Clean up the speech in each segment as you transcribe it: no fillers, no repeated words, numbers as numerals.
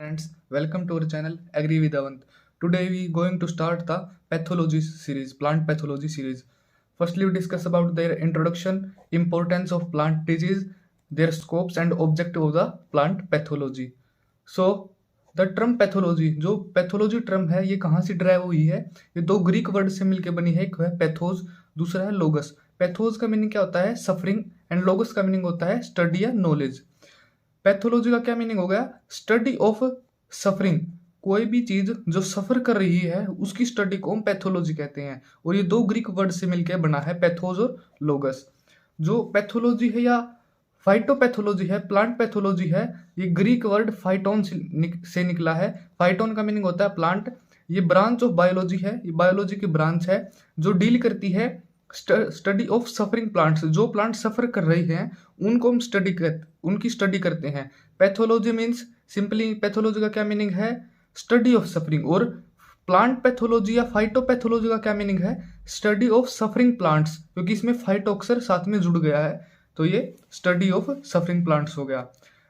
Friends, welcome to our channel Agri with Avant. Today we going to start the pathology series, plant pathology series. Firstly, we discuss about their introduction, importance of plant disease, their scopes and objective of the plant pathology. So, the term pathology, जो pathology term है ये कहाँ से drive हुई है? ये दो Greek word से मिलकर बनी है, एक है पैथोज, दूसरा है लोगस. पैथोज का मीनिंग क्या होता है? सफरिंग, एंड लोगस का मीनिंग होता है स्टडी या नॉलेज. पैथोलॉजी का क्या मीनिंग हो गया? Study of suffering. कोई भी चीज जो सफर कर रही है उसकी स्टडी को हम पैथोलॉजी कहते हैं. और ये दो ग्रीक वर्ड से मिलकर बना है पैथोज और लोगस. जो पैथोलॉजी है या फाइटोपैथोलॉजी है, प्लांट पैथोलॉजी है, ये ग्रीक वर्ड फाइटोन से निकला है. फाइटोन का मीनिंग होता है प्लांट. ये ब्रांच ऑफ बायोलॉजी है, ये बायोलॉजी की ब्रांच है जो डील करती है स्टडी ऑफ सफरिंग प्लांट्स. जो प्लांट सफर कर रही हैं उनको हम उनकी स्टडी करते हैं. पैथोलॉजी मीन्स सिंपली, पैथोलॉजी का क्या मीनिंग है? Study of suffering. और प्लांट पैथोलॉजी या फाइटोपैथोलॉजी का क्या मीनिंग है? स्टडी ऑफ सफरिंग प्लांट्स, क्योंकि इसमें फाइटो अक्षर साथ में जुड़ गया है तो ये स्टडी ऑफ सफरिंग प्लांट्स हो गया.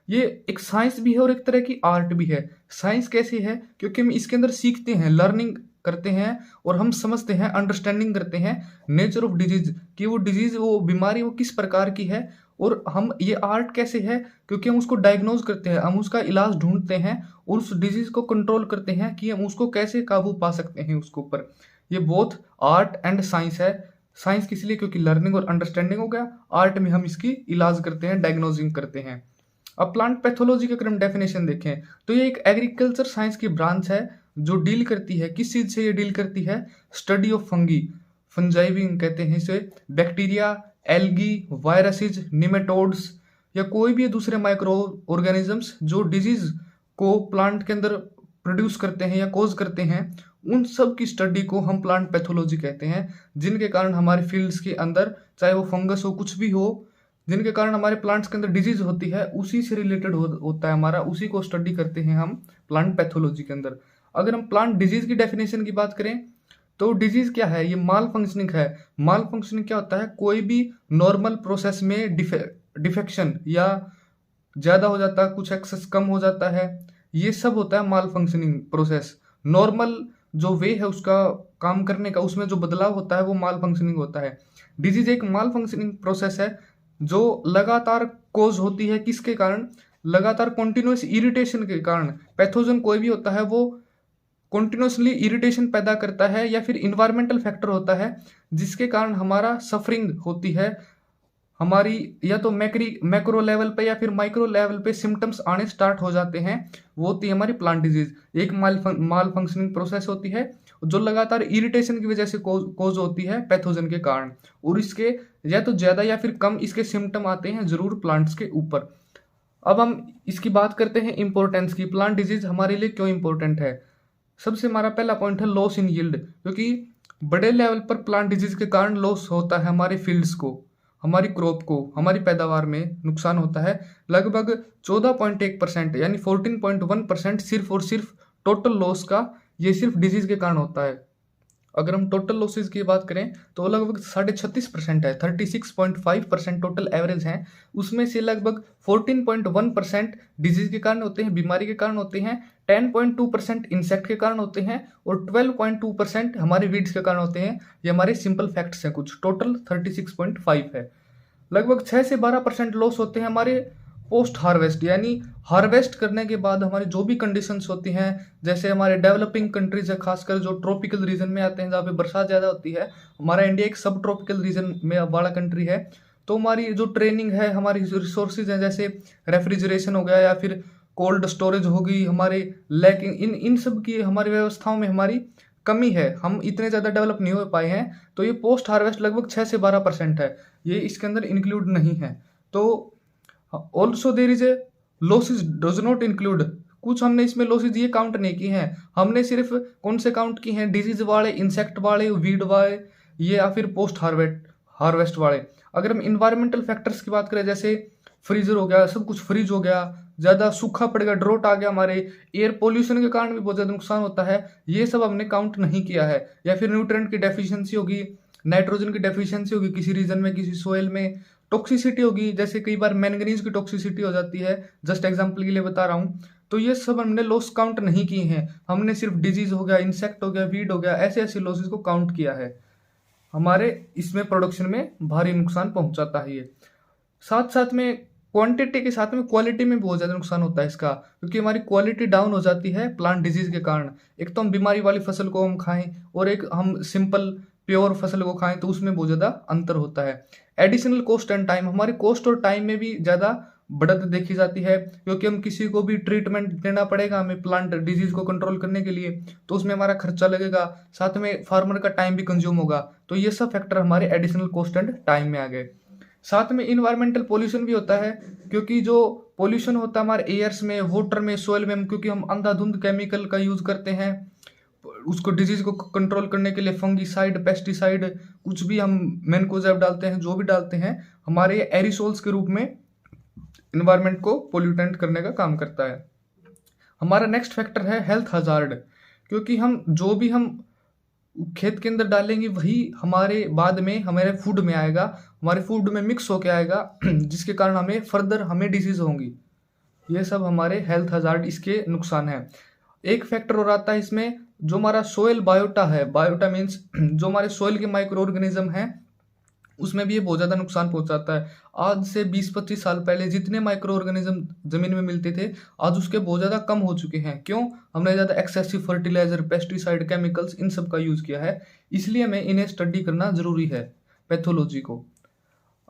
ये एक साइंस भी है और एक तरह की आर्ट भी है. साइंस कैसी है? क्योंकि हम इसके अंदर सीखते हैं, लर्निंग करते हैं और हम समझते हैं, अंडरस्टैंडिंग करते हैं नेचर ऑफ डिजीज, कि वो डिजीज, वो बीमारी, वो किस प्रकार की है. और हम ये आर्ट कैसे है? क्योंकि हम उसको डायग्नोज करते हैं, हम उसका इलाज ढूंढते हैं और उस डिजीज को कंट्रोल करते हैं कि हम उसको कैसे काबू पा सकते हैं उसके ऊपर. ये बोथ आर्ट एंड साइंस है. साइंस किस लिए? क्योंकि लर्निंग और अंडरस्टैंडिंग हो गया. आर्ट में हम इसकी इलाज करते हैं, डायग्नोजिंग करते हैं. अब प्लांट पैथोलॉजी का अगर हम डेफिनेशन देखें तो ये एक एग्रीकल्चर साइंस की ब्रांच है जो डील करती है, किस चीज से ये डील करती है? स्टडी ऑफ फंगी, फंजाई कहते हैं इसे, बैक्टीरिया, एल्गी, वायरसेस, निमेटोड्स या कोई भी दूसरे माइक्रो ऑर्गेनिजम्स जो डिजीज को प्लांट के अंदर प्रोड्यूस करते हैं या कोज करते हैं, उन सब की स्टडी को हम प्लांट पैथोलॉजी कहते हैं. जिनके कारण हमारे फील्ड्स के अंदर, चाहे वो फंगस हो, कुछ भी हो, जिनके कारण हमारे प्लांट्स के अंदर डिजीज होती है, उसी से रिलेटेड होता है हमारा, उसी को स्टडी करते हैं हम प्लांट पैथोलॉजी के अंदर. अगर हम प्लांट डिजीज की डेफिनेशन की बात करें तो डिजीज क्या है? ये माल फंक्शनिंग है. माल फंक्शनिंग क्या होता है? कोई भी नॉर्मल प्रोसेस में डिफेक्शन या ज्यादा हो जाता है, कुछ एक्सेस कम हो जाता है, ये सब होता है माल फंक्शनिंग प्रोसेस. नॉर्मल जो वे है उसका काम करने का, उसमें जो बदलाव होता है वो माल फंक्शनिंग होता है. डिजीज एक माल फंक्शनिंग प्रोसेस है जो लगातार कोज होती है. किसके कारण? लगातार कॉन्टिन्यूस इरिटेशन के कारण. पैथोजन कोई भी होता है वो कॉन्टिन्यूसली इरिटेशन पैदा करता है, या फिर इन्वायरमेंटल फैक्टर होता है जिसके कारण हमारा सफरिंग होती है. हमारी या तो मैक्रो लेवल पे या फिर माइक्रो लेवल पे सिम्टम्स आने स्टार्ट हो जाते हैं, वो होती है हमारी प्लांट डिजीज. एक माल फंक्शनिंग प्रोसेस होती है जो लगातार इरिटेशन की वजह से कोज होती है पैथोजन के कारण, और इसके या तो ज्यादा या फिर कम इसके सिम्टम आते हैं जरूर प्लांट्स के ऊपर. अब हम इसकी बात करते हैं इंपॉर्टेंस की. प्लांट डिजीज हमारे लिए क्यों इंपॉर्टेंट है? सबसे हमारा पहला पॉइंट है लॉस इन यील्ड, क्योंकि बड़े लेवल पर प्लांट डिजीज के कारण लॉस होता है हमारे फील्ड्स को, हमारी क्रॉप को, हमारी पैदावार में नुकसान होता है. लगभग 14.1% यानी 14.1% सिर्फ और सिर्फ टोटल लॉस का ये सिर्फ डिजीज के कारण होता है. अगर हम टोटल लॉसेज की बात करें तो लगभग 36.5% है, 36.5% टोटल एवरेज है. उसमें से लगभग 14.1% डिजीज के कारण होते हैं, बीमारी के कारण होते हैं, 10.2% इंसेक्ट के कारण होते हैं और 12.2% हमारे वीड्स के कारण होते हैं. ये हमारे सिंपल फैक्ट्स हैं कुछ. टोटल 36.5 है. लगभग 6 से 12% लॉस होते हैं हमारे पोस्ट हार्वेस्ट, यानी हार्वेस्ट करने के बाद हमारी जो भी कंडीशंस होती हैं, जैसे हमारे डेवलपिंग कंट्रीज है, खासकर जो ट्रॉपिकल रीजन में आते हैं जहाँ पे बरसात ज़्यादा होती है. हमारा इंडिया एक सब ट्रॉपिकल रीजन में वाला कंट्री है, तो हमारी जो ट्रेनिंग है, हमारी रिसोर्सेज हैं, जैसे रेफ्रिजरेशन हो गया या फिर कोल्ड स्टोरेज होगी, हमारे लैकिंग, इन सब की हमारी व्यवस्थाओं में हमारी कमी है, हम इतने ज़्यादा डेवलप नहीं हो पाए हैं. तो ये पोस्ट हार्वेस्ट लगभग 6 से 12% है, ये इसके अंदर इंक्लूड नहीं है. तो also there is a losses does not include, कुछ हमने इसमें लॉसेज ये काउंट नहीं की हैं. हमने सिर्फ कौन से काउंट की हैं? डिजीज वाले, इंसेक्ट वाले, वीड वाले, ये या फिर पोस्ट हार्वेस्ट वाले. अगर हम इन्वायरमेंटल फैक्टर्स की बात करें, जैसे फ्रीजर हो गया, सब कुछ फ्रीज हो गया, ज़्यादा सूखा पड़ गया, ड्रोट आ गया, हमारे एयर पोल्यूशन के कारण भी बहुत ज़्यादा नुकसान होता है, ये सब हमने काउंट नहीं किया है. या फिर न्यूट्रिएंट की डेफिशिएंसी होगी, नाइट्रोजन की डेफिशिएंसी होगी किसी रीजन में, किसी सोयल में, टॉक्सिसिटी होगी, जैसे कई बार मैंगनीज की टॉक्सिसिटी हो जाती है, जस्ट एग्जांपल के लिए बता रहा हूँ. तो ये सब हमने लॉस काउंट नहीं किए हैं, हमने सिर्फ डिजीज हो गया, इंसेक्ट हो गया, वीड हो गया, ऐसे ऐसे लॉसेस को काउंट किया है। हमारे इसमें प्रोडक्शन में भारी नुकसान पहुंचाता है ये। साथ साथ में क्वांटिटी के साथ में क्वालिटी में बहुत ज़्यादा नुकसान होता है इसका, क्योंकि हमारी क्वालिटी डाउन हो जाती है प्लांट डिजीज के कारण। एक तो हम बीमारी वाली फसल को हम खाएं और एक हम सिंपल प्योर फसल को खाएं, तो उसमें बहुत ज़्यादा अंतर होता है। एडिशनल कॉस्ट एंड टाइम, हमारी कॉस्ट और टाइम में भी ज़्यादा बढ़त देखी जाती है, क्योंकि हम किसी को भी ट्रीटमेंट देना पड़ेगा हमें प्लांट डिजीज को कंट्रोल करने के लिए, तो उसमें हमारा खर्चा लगेगा, साथ में फार्मर का टाइम भी कंज्यूम होगा। तो ये सब फैक्टर हमारे एडिशनल कॉस्ट एंड टाइम में आ गए। साथ में इन्वायरमेंटल पोल्यूशन भी होता है, क्योंकि जो पोल्यूशन होता है हमारे एयर्स में, वाटर में, सोयल में, क्योंकि हम अंधाधुंध केमिकल का यूज करते हैं उसको डिजीज को कंट्रोल करने के लिए, फंगीसाइड, पेस्टिसाइड, कुछ भी हम मैनकोजेब डालते हैं, जो भी डालते हैं, हमारे एरिसोल्स के रूप में इन्वायरमेंट को पोल्यूटेंट करने का काम करता है। हमारा नेक्स्ट फैक्टर है हेल्थ हजार्ड, क्योंकि हम जो भी हम खेत के अंदर डालेंगे वही हमारे बाद में हमारे फूड में आएगा, हमारे फूड में मिक्स होके आएगा जिसके कारण हमें फर्दर हमें डिजीज होंगी। ये सब हमारे हेल्थ हजार्ड इसके नुकसान है। एक फैक्टर और आता है इसमें, जो हमारा सोयल बायोटा है, बायोटा मीन्स जो हमारे सोयल के माइक्रो ऑर्गेनिज्म हैं, उसमें भी ये बहुत ज़्यादा नुकसान पहुंचाता है। आज से 20-25 साल पहले जितने माइक्रो ऑर्गेनिज्म जमीन में मिलते थे, आज उसके बहुत ज़्यादा कम हो चुके हैं। क्यों? हमने ज़्यादा एक्सेसिव फर्टिलाइजर, पेस्टिसाइड, केमिकल्स, इन सब का यूज़ किया है। इसलिए हमें इन्हें स्टडी करना ज़रूरी है, पैथोलॉजी को।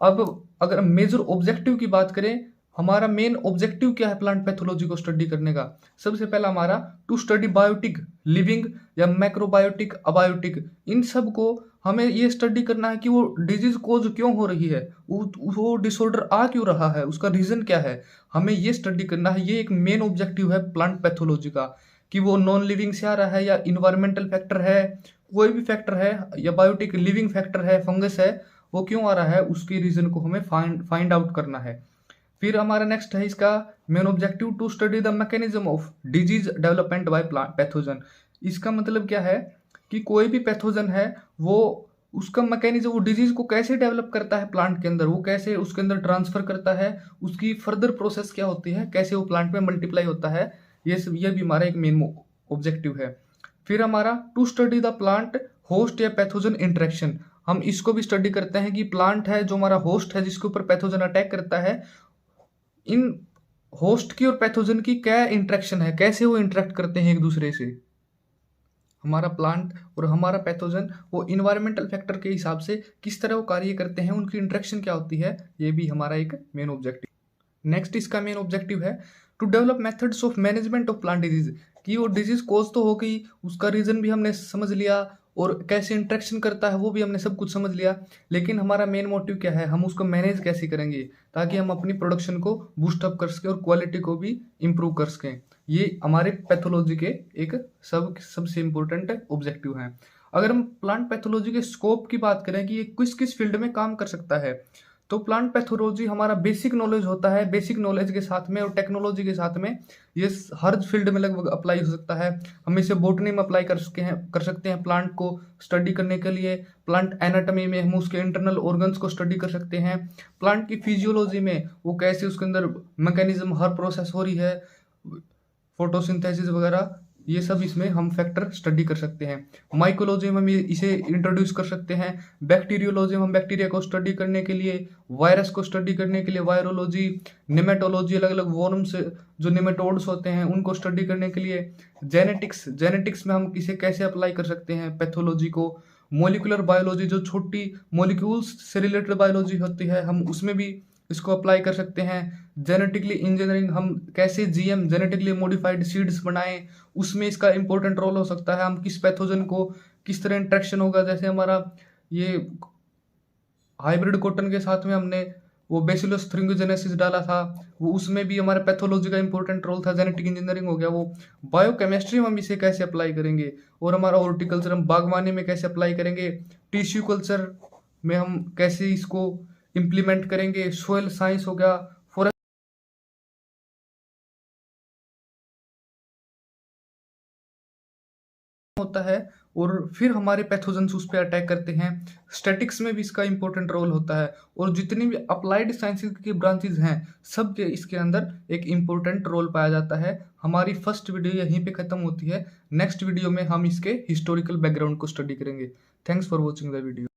अब अगर मेजर ऑब्जेक्टिव की बात करें, हमारा मेन ऑब्जेक्टिव क्या है प्लांट पैथोलॉजी को स्टडी करने का? सबसे पहला हमारा टू स्टडी बायोटिक लिविंग या मैक्रोबायोटिक, अबायोटिक, इन सब को हमें ये स्टडी करना है कि वो डिजीज कोज क्यों हो रही है, वो डिसऑर्डर आ क्यों रहा है, उसका रीजन क्या है, हमें ये स्टडी करना है। ये एक मेन ऑब्जेक्टिव है प्लांट पैथोलॉजी का, कि वो नॉन लिविंग से आ रहा है या इन्वायरमेंटल फैक्टर है, कोई भी फैक्टर है, या बायोटिक लिविंग फैक्टर है, फंगस है, वो क्यों आ रहा है, उसके रीजन को हमें फाइंड आउट करना है। फिर हमारा नेक्स्ट है इसका main objective to study the mechanism of disease development by pathogen. इसका मतलब क्या है कि कोई भी पैथोजन है वो उसका मैकेनिज्म, वो डिजीज को कैसे डेवलप करता है प्लांट के अंदर, वो कैसे उसके अंदर ट्रांसफर करता है, उसकी फर्दर प्रोसेस क्या होती है, कैसे वो प्लांट में मल्टीप्लाई होता है, ये भी हमारा एक मेन ऑब्जेक्टिव है। फिर हमारा to study the plant host या पैथोजन इंटरेक्शन, हम इसको भी स्टडी करते हैं कि प्लांट है जो हमारा होस्ट है जिसके ऊपर पैथोजन अटैक करता है, इन होस्ट की और पैथोजन की क्या इंटरेक्शन है, कैसे वो इंटरेक्ट करते हैं एक दूसरे से। हमारा प्लांट और हमारा पैथोजन वो इन्वायरमेंटल फैक्टर के हिसाब से किस तरह वो कार्य करते हैं, उनकी इंटरेक्शन क्या होती है, ये भी हमारा एक मेन ऑब्जेक्टिव। नेक्स्ट इसका मेन ऑब्जेक्टिव है to develop methods of management of plant disease, कि वो डिजीज कोज तो हो गई, उसका रीजन भी हमने समझ लिया और कैसे इंटरेक्शन करता है वो भी हमने सब कुछ समझ लिया, लेकिन हमारा मेन मोटिव क्या है, हम उसको मैनेज कैसे करेंगे ताकि हम अपनी प्रोडक्शन को बूस्ट अप कर सकें और क्वालिटी को भी इम्प्रूव कर सकें। ये हमारे पैथोलॉजी के एक सबसे इम्पोर्टेंट ऑब्जेक्टिव हैं। अगर हम प्लांट पैथोलॉजी के स्कोप की बात करें कि ये किस किस फील्ड में काम कर सकता है, तो प्लांट पैथोलॉजी हमारा बेसिक नॉलेज होता है, बेसिक नॉलेज के साथ में और टेक्नोलॉजी के साथ में ये हर फील्ड में लगभग अप्लाई हो सकता है। हम इसे बोटनी में अप्लाई कर सकते हैं प्लांट को स्टडी करने के लिए, प्लांट एनाटॉमी में हम उसके इंटरनल ऑर्गन्स को स्टडी कर सकते हैं, प्लांट की फिजियोलॉजी में वो कैसे उसके अंदर मैकेनिज्म हर प्रोसेस हो रही है, फोटोसिंथेसिस वगैरह, ये सब इसमें हम फैक्टर स्टडी कर सकते हैं। माइकोलॉजी में हम इसे इंट्रोड्यूस कर सकते हैं। बैक्टीरियोलॉजी में हम बैक्टीरिया को स्टडी करने के लिए, वायरस को स्टडी करने के लिए वायरोलॉजी, निमेटोलॉजी अलग अलग वर्म्स जो निमेटोड्स होते हैं उनको स्टडी करने के लिए, जेनेटिक्स में हम इसे कैसे अप्लाई कर सकते हैं पैथोलॉजी को, मोलिकुलर बायोलॉजी जो छोटी मोलिक्यूल्स से रिलेटेड बायोलॉजी होती है हम उसमें भी इसको अप्लाई कर सकते हैं। जेनेटिकली इंजीनियरिंग, हम कैसे जीएम जेनेटिकली मॉडिफाइड सीड्स बनाएं, उसमें इसका इंपॉर्टेंट रोल हो सकता है। हम किस पैथोजन को किस तरह इंट्रैक्शन होगा, जैसे हमारा ये हाइब्रिड कॉटन के साथ में हमने वो बेसिलस थ्रिंगोजेनेसिस डाला था, वो उसमें भी हमारे पैथोलॉजी का इंपॉर्टेंट रोल था। जेनेटिक इंजीनियरिंग हो गया वो। बायोकेमिस्ट्री में हम इसे कैसे अप्लाई करेंगे, और हमारा हॉर्टिकल्चर हम बागवानी में कैसे अप्लाई करेंगे, टिश्यू कल्चर में हम कैसे इसको इम्प्लीमेंट करेंगे, सोयल साइंस हो गया, फॉरेस्ट होता है और फिर हमारे पैथोजेंस उस पर अटैक करते हैं। स्टैटिक्स में भी इसका इंपॉर्टेंट रोल होता है, और जितनी भी अप्लाइड साइंसेज की ब्रांचेज हैं सब के इसके अंदर एक इम्पोर्टेंट रोल पाया जाता है। हमारी फर्स्ट वीडियो यहीं पे ख़त्म होती है। नेक्स्ट वीडियो में हम इसके हिस्टोरिकल बैकग्राउंड को स्टडी करेंगे। Thanks for watching the video.